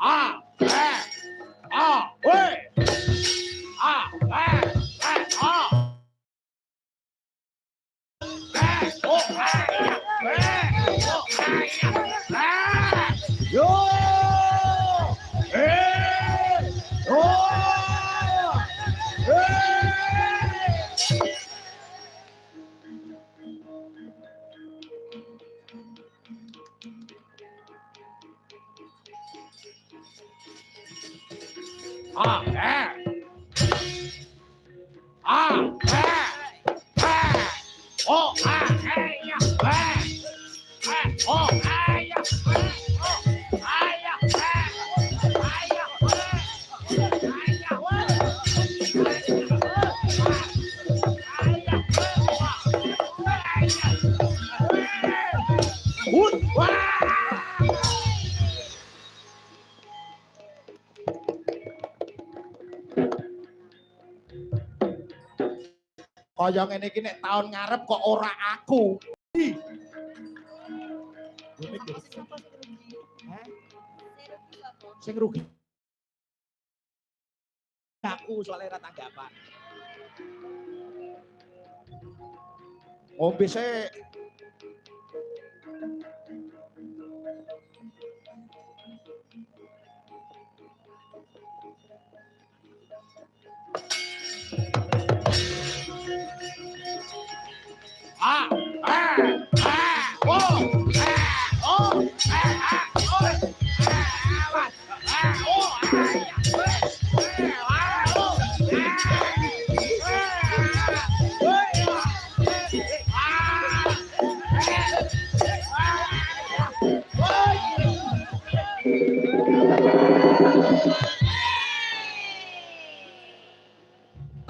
A, E, A, W, A, E, A. Yo! Kaya ngene iki nek taun ngarep kok ora aku. Sing rugi. Aku soalnya ora tanggapan. Ngombe sik.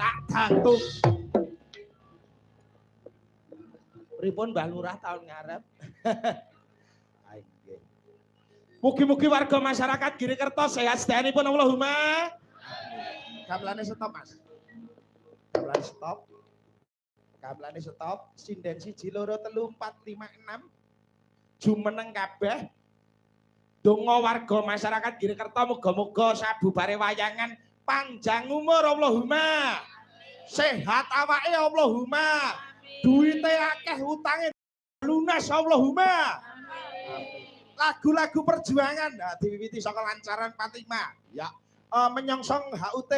Tak gantung. Pripun Mbah Lurah tahun ngarep. Mugi-mugi warga masyarakat Girikerto sehat sedayanipun Allahumma. Gamelane stop, Mas. Gamelane stop. Gamelane stop. Sinden 1 2 3 4 5 6. Jumeneng kabeh. Donga warga masyarakat Girikerto muga-muga sabubare wayangan panjang umur Allahumma. Sehat awake Allahumma. Duite akeh utange lunas Allahumma. Lagu-lagu perjuangan diwiwiti saka lancaran Fatimah ya menyongsong HUT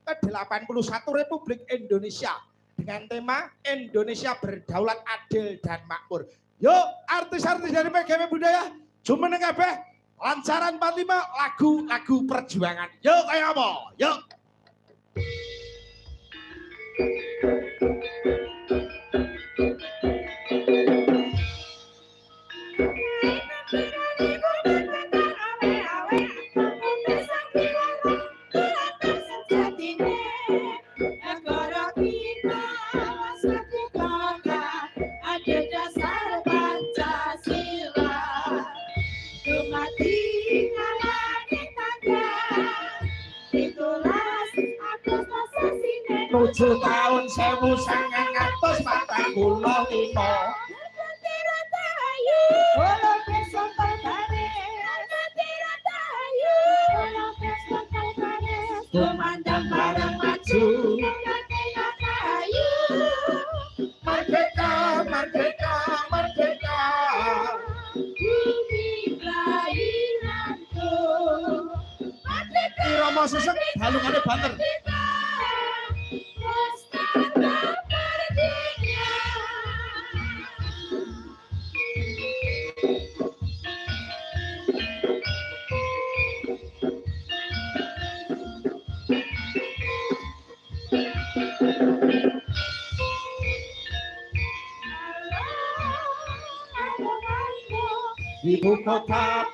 ke-81 Republik Indonesia dengan tema Indonesia berdaulat, adil dan makmur. Yuk artis-artis dari PGW Budaya jumeneng kabeh lancaran 45 lagu-lagu perjuangan. Yuk kaya apa? Yuk. Tujuh tahun 1945. Kumandang bareng maju. Merdeka, merdeka, merdeka. Bumi kelahiranku. Merdeka. Irama sesek balungane banter. Ibu kota